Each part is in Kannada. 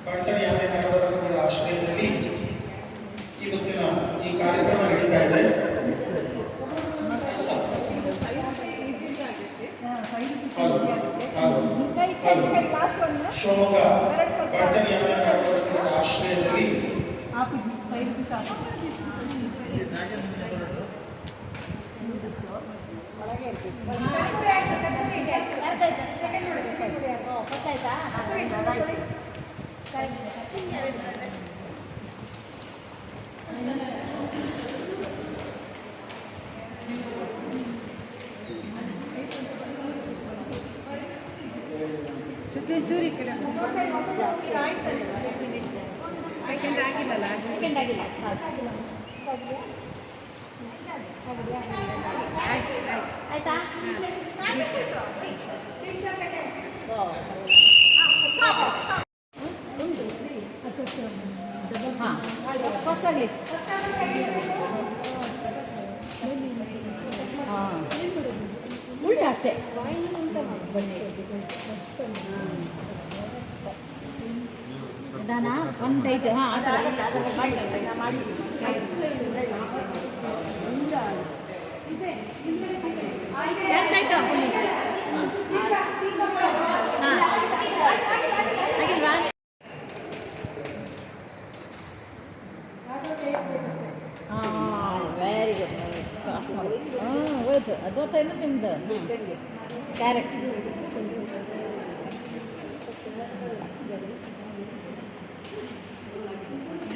ಬಡತನ ಯಾನೆ ಕನ್ನಡ ಸಂಘದ ಆಶ್ರಯದಲ್ಲಿ ಇವತ್ತಿನ ಈ ಕಾರ್ಯಕ್ರಮ ನಡೀತಾ ಇದೆ. ಶಿವಮೊಗ್ಗ ಬಡತನ ಯಾನೆ ಕನ್ನಡ ಸಂಘದ ಆಶ್ರಯದಲ್ಲಿ ಚೂರಿ ಕಡೆ ಸೆಕೆಂಡ್ ಆಗಿಲ್ಲ ಆಯ್ತಾ. ಫಸ್ಟ್ ಆಗಲಿ ಉಲ್ಟ ಅಷ್ಟೇ. ನಿಧಾನ ಒಂದು ಐತೆ. ಹಾಂ ಮಾಡಿ ವೆರಿ ಗುಡ್. ಹೋಯ್ತು ಅದೊತ್ತೇನು ನಿಮ್ದು ಕ್ಯಾರೆಟ್.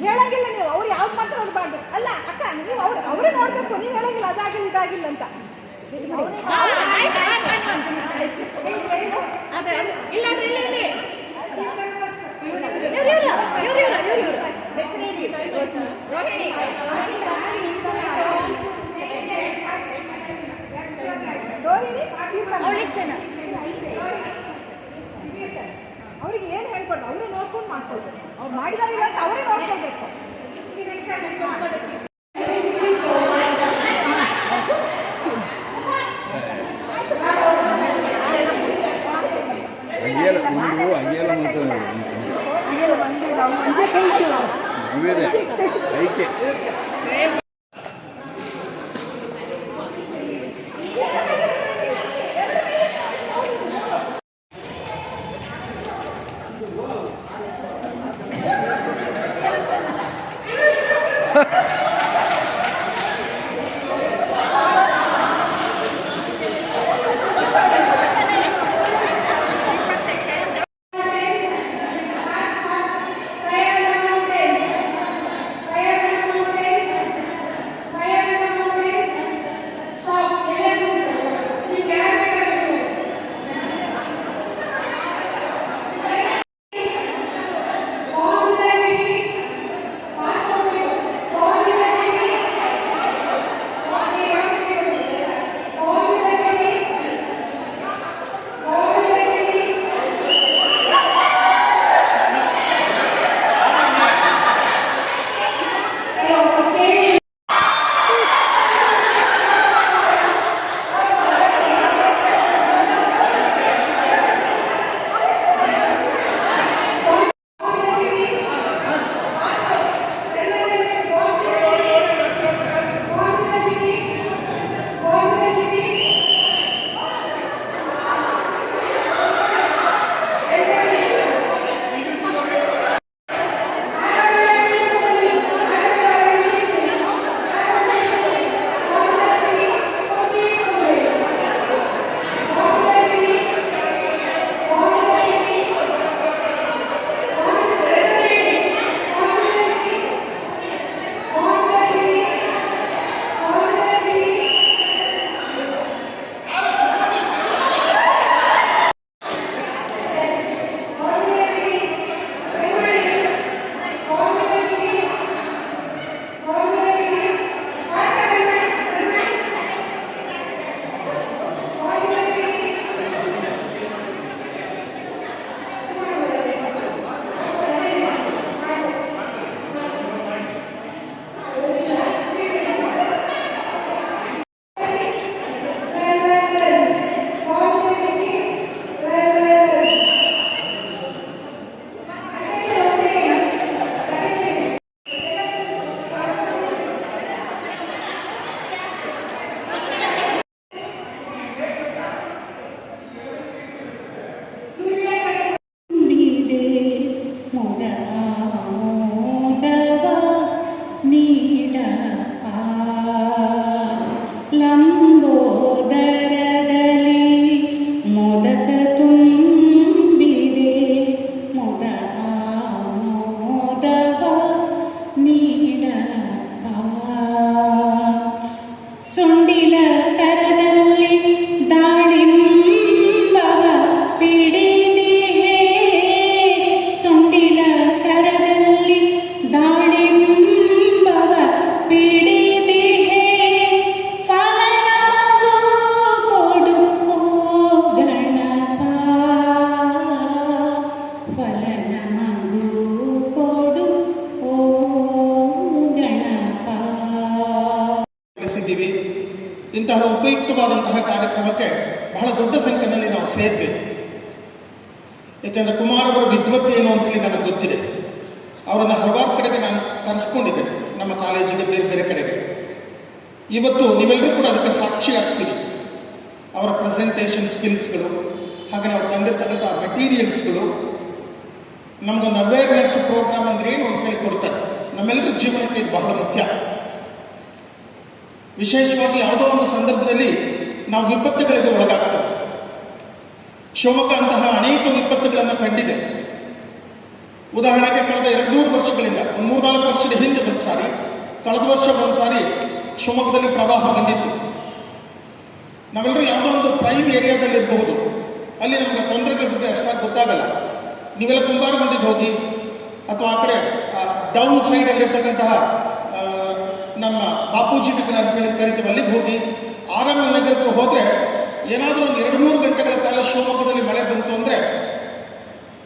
ಹೇಳಂಗಿಲ್ಲ ನೀವು, ಅವ್ರು ಯಾವ್ದು ಮಾಡ್ತಾರೆ ಅವ್ರು ಬಾರ್ದು ಅಲ್ಲ ಅಕ್ಕ, ನೀವು ಅವರೇ ನೋಡ್ಬೇಕು. ನೀವು ಹೇಳಂಗಿಲ್ಲ ಅದಾಗಿಲ್ಲ ಇದಾಗಿಲ್ಲ ಅಂತ. ಅವ್ರಿಗೆ ಏನು ಹೇಳ್ಕೊಡ್ದು ಅವರೇ ನೋಡ್ಕೊಂಡು ಮಾಡ್ಕೊಳ್ಬೇಕು. ಅವ್ರು ಮಾಡಿದಾರಿಲ್ಲ ಅಂತ ಅವರೇ ನೋಡ್ಕೊಳ್ಬೇಕು. ಇಂತಹ ಉಪಯುಕ್ತವಾದಂತಹ ಕಾರ್ಯಕ್ರಮಕ್ಕೆ ಬಹಳ ದೊಡ್ಡ ಸಂಖ್ಯೆಯಲ್ಲಿ ನಾವು ಸೇರಬೇಕು. ಏಕೆಂದರೆ ಕುಮಾರ್ ಅವರ ವಿದ್ವತ್ತು ಏನು ಅಂತೇಳಿ ನನಗೆ ಗೊತ್ತಿದೆ. ಅವರನ್ನು ಹಲವಾರು ಕಡೆಗೆ ನಾನು ಕರೆಸ್ಕೊಂಡಿದ್ದೆ, ನಮ್ಮ ಕಾಲೇಜಿಗೆ, ಬೇರೆ ಬೇರೆ ಕಡೆಗೆ. ಇವತ್ತು ನೀವೆಲ್ಲರೂ ಕೂಡ ಅದಕ್ಕೆ ಸಾಕ್ಷಿ ಆಗ್ತೀವಿ. ಅವರ ಪ್ರೆಸೆಂಟೇಷನ್ ಸ್ಕಿಲ್ಸ್ಗಳು, ಹಾಗೆ ನಾವು ತಂದಿರ್ತಕ್ಕಂಥ ಮೆಟೀರಿಯಲ್ಸ್ಗಳು, ನಮಗೊಂದು ಅವೇರ್ನೆಸ್ ಪ್ರೋಗ್ರಾಮ್ ಅಂದರೆ ಏನು ಅಂತ ಹೇಳಿ ಕೊಡ್ತಾರೆ. ನಮ್ಮೆಲ್ಲರ ಜೀವನಕ್ಕೆ ಇದು ಬಹಳ ಮುಖ್ಯ. ವಿಶೇಷವಾಗಿ ಯಾವುದೋ ಒಂದು ಸಂದರ್ಭದಲ್ಲಿ ನಾವು ವಿಪತ್ತುಗಳಿಗೆ ಒಳಗಾಗ್ತೇವೆ. ಶಿವಮೊಗ್ಗ ಅಂತಹ ಅನೇಕ ವಿಪತ್ತುಗಳನ್ನು ಕಂಡಿದೆ. ಉದಾಹರಣೆಗೆ ಕಳೆದ 200 ವರ್ಷಗಳಿಂದ, ಒಂದು 3-4 ವರ್ಷದ ಹಿಂದೆ ಒಂದು ಸಾರಿ, ಕಳೆದ ವರ್ಷ ಒಂದು ಸಾರಿ ಶಿವಮೊಗ್ಗದಲ್ಲಿ ಪ್ರವಾಹ ಬಂದಿತ್ತು. ನಾವೆಲ್ಲರೂ ಯಾವುದೋ ಒಂದು ಪ್ರೈಮ್ ಏರಿಯಾದಲ್ಲಿ ಇರಬಹುದು, ಅಲ್ಲಿ ನಮಗೆ ತೊಂದರೆಗಳ ಬಗ್ಗೆ ಅಷ್ಟಾಗಿ ಗೊತ್ತಾಗಲ್ಲ. ನೀವೆಲ್ಲ ಕುಂಬಾರಗುಂಡಿಗೆ ಹೋಗಿ ಅಥವಾ ಆ ಕಡೆ ಡೌನ್ ಸೈಡಲ್ಲಿರ್ತಕ್ಕಂತಹ ನಮ್ಮ ಬಾಪೂಜಿ ನಗರ ಅಂತ ಹೇಳಿ ಕರಿತೀವಿ, ಅಲ್ಲಿಗೆ ಹೋಗಿ ಆರ್.ಎಂ. ನಗರಕ್ಕೆ ಹೋದರೆ ಏನಾದರೂ ಒಂದು 2-3 ಗಂಟೆಗಳ ಕಾಲ ಶಿವಮೊಗ್ಗದಲ್ಲಿ ಮಳೆ ಬಂತು ಅಂದರೆ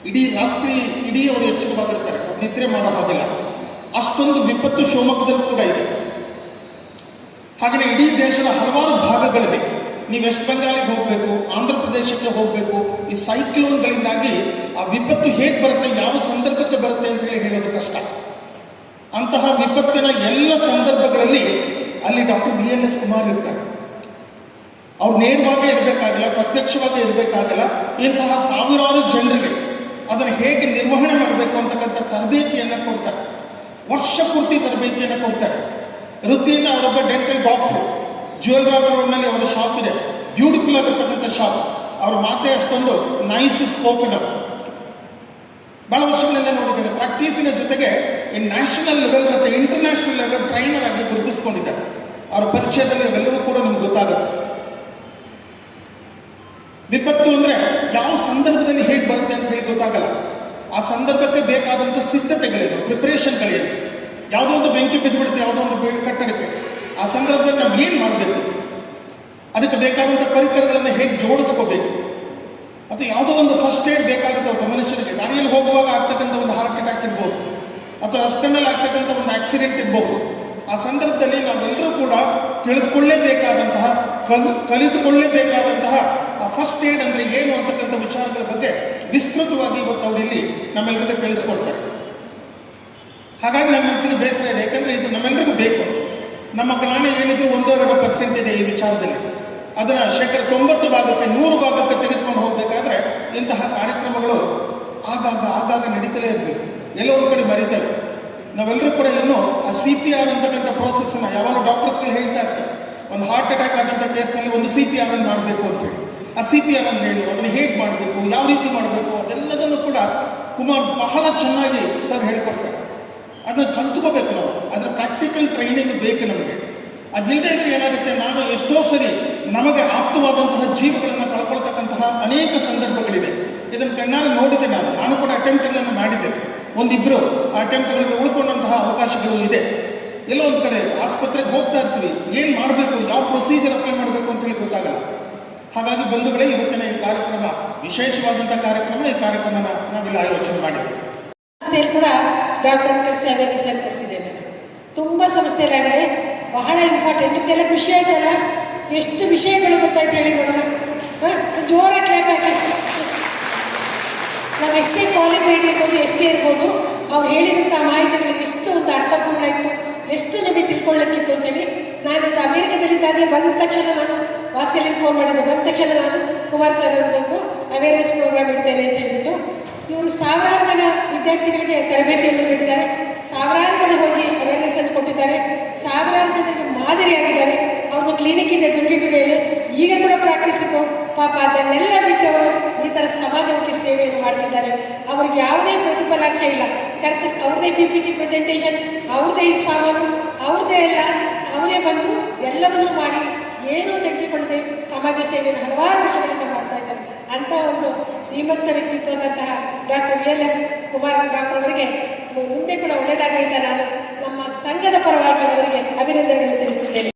ಇಡೀ ರಾತ್ರಿ ಅವರು ಎಚ್ಚರವಾಗಿರ್ತಾರೆ, ನಿದ್ರೆ ಮಾಡೋ ಹಾಗಿಲ್ಲ. ಅಷ್ಟೊಂದು ವಿಪತ್ತು ಶಿವಮೊಗ್ಗದಲ್ಲಿ ಕೂಡ ಇದೆ. ಹಾಗೆಯೇ ಇಡೀ ದೇಶದ ಹಲವಾರು ಭಾಗಗಳಲ್ಲಿ ನೀವು ವೆಸ್ಟ್ ಬೆಂಗಾಲಿಗೆ ಹೋಗಬೇಕು, ಆಂಧ್ರ ಪ್ರದೇಶಕ್ಕೆ ಹೋಗಬೇಕು, ಈ ಸೈಕ್ಲೋನ್ಗಳಿಂದಾಗಿ ಆ ವಿಪತ್ತು ಹೇಗೆ ಬರುತ್ತೆ, ಯಾವ ಸಂದರ್ಭಕ್ಕೆ ಬರುತ್ತೆ ಅಂತ ಹೇಳೋದು ಕಷ್ಟ. ಅಂತಹ ವಿಪತ್ತಿನ ಎಲ್ಲ ಸಂದರ್ಭಗಳಲ್ಲಿ ಅಲ್ಲಿ ಡಾಕ್ಟರ್ VLS ಕುಮಾರ್ ಇರ್ತಾರೆ. ಅವ್ರು ನೇರವಾಗಿ ಇರಬೇಕಾಗಿಲ್ಲ, ಪ್ರತ್ಯಕ್ಷವಾಗಿ ಇರಬೇಕಾಗಿಲ್ಲ. ಇಂತಹ ಸಾವಿರಾರು ಜನರಿಗೆ ಅದನ್ನು ಹೇಗೆ ನಿರ್ವಹಣೆ ಮಾಡಬೇಕು ಅಂತಕ್ಕಂಥ ತರಬೇತಿಯನ್ನು ಕೊಡ್ತಾರೆ. ವರ್ಷ ಪೂರ್ತಿ ತರಬೇತಿಯನ್ನು ಕೊಡ್ತಾರೆ. ವೃತ್ತಿಯಿಂದ ಅವರೊಬ್ಬ ಡೆಂಟಲ್ ಡಾಕ್ಟರ್. ಜ್ಯುವೆಲ್ ರೋಡ್ನಲ್ಲಿ ಅವರ ಶಾಪ್ ಇದೆ, ಬ್ಯೂಟಿಫುಲ್ ಆಗಿರ್ತಕ್ಕಂಥ ಶಾಪ್. ಅವ್ರ ಮಾತೇ ಅಷ್ಟೊಂದು ನೈಸ್ ಸ್ಪೋಕನ್. ಭಾಳ ವರ್ಷಗಳಿಂದ ನೋಡಿದ್ದೇನೆ. ಪ್ರಾಕ್ಟೀಸಿನ ಜೊತೆಗೆ ಈ ನ್ಯಾಷನಲ್ ಲೆವೆಲ್ ಮತ್ತು ಇಂಟರ್ನ್ಯಾಷನಲ್ ಲೆವೆಲ್ ಟ್ರೈನರ್ ಆಗಿ ಗುರುತಿಸ್ಕೊಂಡಿದ್ದಾರೆ. ಅವರ ಪರಿಚಯದಲ್ಲಿ ಅವೆಲ್ಲವೂ ಕೂಡ ನಮ್ಗೆ ಗೊತ್ತಾಗುತ್ತೆ. ವಿಪತ್ತು ಅಂದರೆ ಯಾವ ಸಂದರ್ಭದಲ್ಲಿ ಹೇಗೆ ಬರುತ್ತೆ ಅಂತ ಹೇಳಿ ಗೊತ್ತಾಗಲ್ಲ. ಆ ಸಂದರ್ಭಕ್ಕೆ ಬೇಕಾದಂಥ ಸಿದ್ಧತೆಗಳೇನು, ಪ್ರಿಪರೇಷನ್ಗಳೇನು. ಯಾವುದೋ ಒಂದು ಬೆಂಕಿ ಬಿದ್ದುಬಿಡುತ್ತೆ ಯಾವುದೋ ಒಂದು ಕಟ್ಟಡಕ್ಕೆ, ಆ ಸಂದರ್ಭದಲ್ಲಿ ನಾವು ಏನು ಮಾಡಬೇಕು, ಅದಕ್ಕೆ ಬೇಕಾದಂಥ ಪರಿಕರಗಳನ್ನು ಹೇಗೆ ಜೋಡಿಸ್ಕೋಬೇಕು, ಅಥವಾ ಯಾವುದೋ ಒಂದು ಫಸ್ಟ್ ಏಡ್ ಬೇಕಾಗುತ್ತೆ ಒಬ್ಬ ಮನುಷ್ಯನಿಗೆ. ಗಾಡಿಯಲ್ಲಿ ಹೋಗುವಾಗ ಆಗ್ತಕ್ಕಂಥ ಒಂದು ಹಾರ್ಟ್ ಅಟ್ಯಾಕ್ ಇರ್ಬೋದು, ಅಥವಾ ರಸ್ತೆ ಮೇಲೆ ಆಗ್ತಕ್ಕಂಥ ಒಂದು ಆಕ್ಸಿಡೆಂಟ್ ಇರ್ಬೋದು. ಆ ಸಂದರ್ಭದಲ್ಲಿ ನಾವೆಲ್ಲರೂ ಕೂಡ ತಿಳಿದುಕೊಳ್ಳೇಬೇಕಾದಂತಹ, ಕಲಿತುಕೊಳ್ಳೇಬೇಕಾದಂತಹ ಆ ಫಸ್ಟ್ ಏಡ್ ಅಂದರೆ ಏನು ಅಂತಕ್ಕಂಥ ವಿಚಾರಗಳ ಬಗ್ಗೆ ವಿಸ್ತೃತವಾಗಿ ಇವತ್ತು ಅವರಿಲ್ಲಿ ನಮ್ಮೆಲ್ಲರಿಗೂ ತಿಳಿಸ್ಕೊಡ್ತಾರೆ. ಹಾಗಾಗಿ ನನ್ನ ಮನಸ್ಸಿಗೆ ಬೇಸರ ಇದೆ, ಯಾಕಂದರೆ ಇದು ನಮ್ಮೆಲ್ಲರಿಗೂ ಬೇಕು. ನಮ್ಮ ಜ್ಞಾನ ಏನಿದ್ರು 1-2% ಇದೆ ಈ ವಿಚಾರದಲ್ಲಿ. ಅದನ್ನು 90% 100% ತೆಗೆದುಕೊಂಡು ಹೋಗಬೇಕಾದ್ರೆ ಇಂತಹ ಕಾರ್ಯಕ್ರಮಗಳು ಆಗಾಗ ನಡೀತಲೇ ಇರಬೇಕು. ಎಲ್ಲೋ ಒಂದು ಕಡೆ ಮರಿತವೆ. ನಾವೆಲ್ಲರೂ ಕೂಡ ಇನ್ನೂ ಆ CPR ಅಂತಕ್ಕಂಥ ಪ್ರೋಸೆಸ್ಸನ್ನು ಯಾವಾಗ ಡಾಕ್ಟರ್ಸ್ಗಳು ಹೇಳ್ತಾ ಇರ್ತಾರೆ. ಒಂದು ಹಾರ್ಟ್ ಅಟ್ಯಾಕ್ ಆದಂಥ ಕೇಸ್ನಲ್ಲಿ ಒಂದು CPR ಅನ್ನು ಮಾಡಬೇಕು ಅಂತೇಳಿ. ಆ CPR ಅಂದರೆ ಏನು, ಅದನ್ನು ಹೇಗೆ ಮಾಡಬೇಕು, ಯಾವ ರೀತಿ ಮಾಡಬೇಕು, ಅದೆಲ್ಲದನ್ನು ಕೂಡ ಕುಮಾರ್ ಬಹಳ ಚೆನ್ನಾಗಿ ಸರ್ ಹೇಳ್ಕೊಡ್ತಾರೆ. ಅದನ್ನು ಕಲ್ತ್ಕೋಬೇಕು ನಾವು. ಅದರ ಪ್ರಾಕ್ಟಿಕಲ್ ಟ್ರೈನಿಂಗ್ ಬೇಕು ನಮಗೆ. ಅದಿಲ್ಲದೆ ಇದ್ರೆ ಏನಾಗುತ್ತೆ, ನಾವು ಎಷ್ಟೋ ಸರಿ ನಮಗೆ ಆಪ್ತವಾದಂತಹ ಜೀವಗಳನ್ನು ಕಳ್ಕೊಳ್ತಕ್ಕಂತಹ ಅನೇಕ ಸಂದರ್ಭಗಳಿದೆ. ಇದನ್ನು ಕಣ್ಣಾರೆ ನೋಡಿದೆ. ನಾನು ಕೂಡ ಅಟೆಂಪ್ಟ್ಗಳನ್ನು ಮಾಡಿದ್ದೆ. ಒಂದಿಬ್ಬರು ಆ ಅಟೆಂಪ್ಟ್ಗಳಿಗೆ ಉಳ್ಕೊಂಡಂತಹ ಅವಕಾಶಗಳು ಇದೆ. ಎಲ್ಲೋ ಒಂದು ಕಡೆ ಆಸ್ಪತ್ರೆಗೆ ಹೋಗ್ತಾ ಇರ್ತೀವಿ, ಏನು ಮಾಡಬೇಕು, ಯಾವ ಪ್ರೊಸೀಜರ್ ಅಪ್ಲೈ ಮಾಡಬೇಕು ಅಂತೇಳಿ ಗೊತ್ತಾಗಲ್ಲ. ಹಾಗಾಗಿ ಬಂಧುಗಳೇ, ಇವತ್ತಿನ ಈ ಕಾರ್ಯಕ್ರಮ ವಿಶೇಷವಾದಂಥ ಕಾರ್ಯಕ್ರಮ. ಈ ಕಾರ್ಯಕ್ರಮನ ನಾವೆಲ್ಲ ಆಯೋಜನೆ ಮಾಡಿದ್ದೇವೆ. ಸಂಸ್ಥೆಯಲ್ಲಿ ಕೂಡ ಡಾಕ್ಟರ್ ಕರೆಸಿ ಅವೇರ್ನೆಸ್ ಕೊಡಿಸಿದ್ದೇನೆ. ತುಂಬ ಸಂಸ್ಥೆಗಳಾಗಿದೆ, ಬಹಳ ಇಂಪಾರ್ಟೆಂಟ್. ನಿಮಗೆಲ್ಲ ಖುಷಿ ಆಯ್ತಲ್ಲ, ಎಷ್ಟು ವಿಷಯಗಳು ಗೊತ್ತಾಯ್ತು ಹೇಳಿ ನೋಡೋಣ. ಜೋರಾಗಿ ಕ್ಲಾಪ್ ಹಾಕಿ. ನಾವು ಎಷ್ಟೇ ಕ್ವಾಲಿಫೈಡ್ ಇರ್ಬೋದು, ಎಷ್ಟೇ ಇರ್ಬೋದು, ಅವ್ರು ಹೇಳಿದಂಥ ಮಾಹಿತಿಗಳು ಎಷ್ಟು ಒಂದು ಅರ್ಥಪೂರ್ಣ ಇತ್ತು, ಎಷ್ಟು ನಮಗೆ ತಿಳ್ಕೊಳ್ಳಕ್ಕಿತ್ತು ಅಂತೇಳಿ. ನಾನು ಇದು ಅಮೇರಿಕಾದಲ್ಲಿದ್ದಾಗಲೇ ಬಂದ ತಕ್ಷಣ ನಾನು ವಾಸಿಯಲ್ಲಿ ಫೋನ್ ಮಾಡಿದ್ದೆ. ಬಂದ ತಕ್ಷಣ ನಾನು ಕುಮಾರ್ ಸರ್ ಒಂದು ಅವೇರ್ನೆಸ್ ಪ್ರೋಗ್ರಾಮ್ ಇಡ್ತೇನೆ ಅಂತ ಹೇಳ್ಬಿಟ್ಟು, ಇವರು ಸಾವಿರಾರು ಜನ ವಿದ್ಯಾರ್ಥಿಗಳಿಗೆ ತರಬೇತಿಯನ್ನು ನೀಡಿದ್ದಾರೆ. ಸಾವಿರಾರು ಕಡೆ ಹೋಗಿ ಅವೇರ್ನೆಸ್ ಅನ್ನು ಕೊಟ್ಟಿದ್ದಾರೆ. ಸಾವಿರಾರು ಜನರಿಗೆ ಮಾದರಿಯಾಗಿದ್ದಾರೆ. ಅವ್ರದ್ದು ಕ್ಲಿನಿಕ್ ಇದೆ ದುರ್ಗಿಗುಡಿಯಲ್ಲಿ, ಈಗ ಕೂಡ ಪ್ರಾಕ್ಟೀಸ್ ಇತ್ತು. ಪಾಪ ಅದನ್ನೆಲ್ಲ ಬಿಟ್ಟು ಅವರು ಈ ಥರ ಸಮಾಜಕ್ಕೆ ಸೇವೆಯನ್ನು ಮಾಡ್ತಿದ್ದಾರೆ. ಅವ್ರಿಗೆ ಯಾವುದೇ ಪ್ರತಿಫಲಾಕ್ಷೆ ಇಲ್ಲ. ಅವ್ರದ್ದೇ PPT ಪ್ರೆಸೆಂಟೇಷನ್, ಅವ್ರದ್ದೇ ಇದು ಸಾಮಾನು, ಅವ್ರದ್ದೇ ಎಲ್ಲ, ಅವರೇ ಬಂದು ಎಲ್ಲವನ್ನೂ ಮಾಡಿ ಏನೂ ತೆಗೆದುಕೊಳ್ಳದೆ ಸಮಾಜ ಸೇವೆಯನ್ನು ಹಲವಾರು ವರ್ಷಗಳಿಂದ ಮಾಡ್ತಾ ಇದ್ದಾರೆ. ಅಂಥ ಒಂದು ಧೀಮಂತ ವ್ಯಕ್ತಿತ್ವದಂತಹ ಡಾಕ್ಟರ್ VLS ಕುಮಾರ್ ಡಾಕ್ಟರ್ ಅವರಿಗೆ ಮುಂದೆ ಕೂಡ ಒಳ್ಳೆಯದಾಗಲಿ ಅಂತ ನಾನು ನಮ್ಮ ಸಂಘದ ಪರವಾಗಿ ಅವರಿಗೆ ಅಭಿನಂದನೆಗಳನ್ನು ತಿಳಿಸುತ್ತಿದ್ದೇನೆ.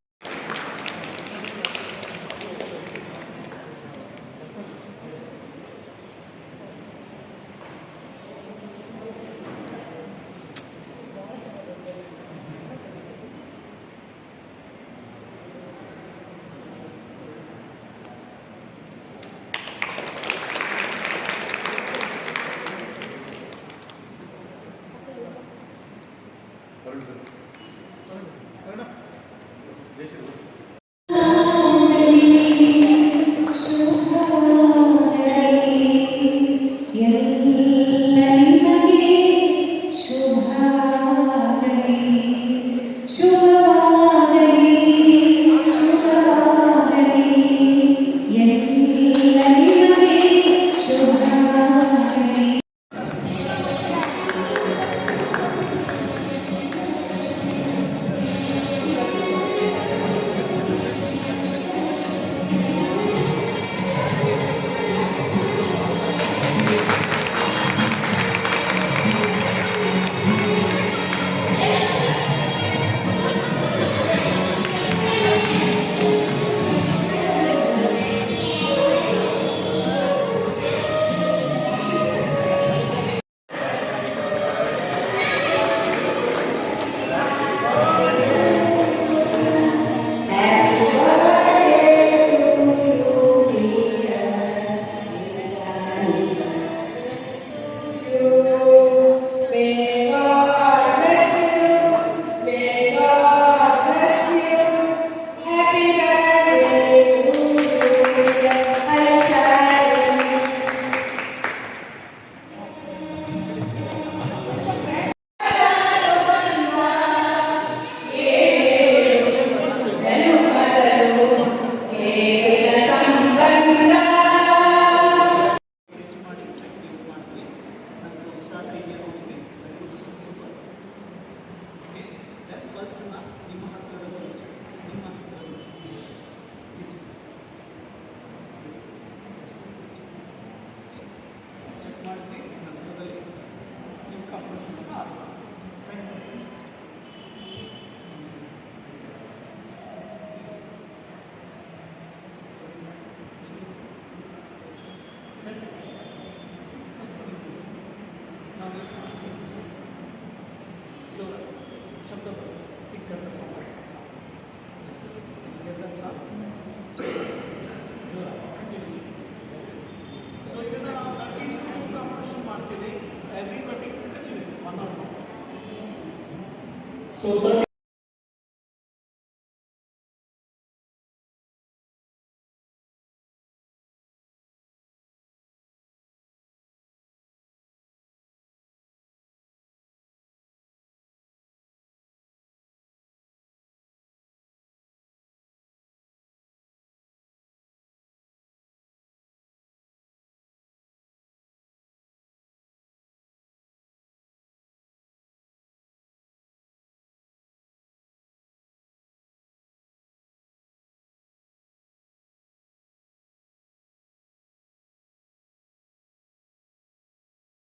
ಕೈಗೆ ಹೋಗಿ ಪಲ್ಸನ್ನ ನಿಮ್ಮ ಹತ್ತಿರದ ಪಲ್ಸ್ ನಿಮ್ಮ ಹತ್ತಿರದ ಸ್ಟೆಪ್ ಮಾಡಿ ನಂತರದಲ್ಲಿ ನಿಮ್ಮ ಕಾಂಪ್ರೆಷನ್ ಆರಂಭ ಸೈಡ್ ಜೋರ ಶಬ್ದ ಪಿಕ್ಕರ್ ಜೋರ ಸೊ ಇದನ್ನು ನಾವು 30 ಕಾಂಪ್ರೆಷನ್ ಮಾಡ್ತೀವಿ every cutting continues 1 or 2 so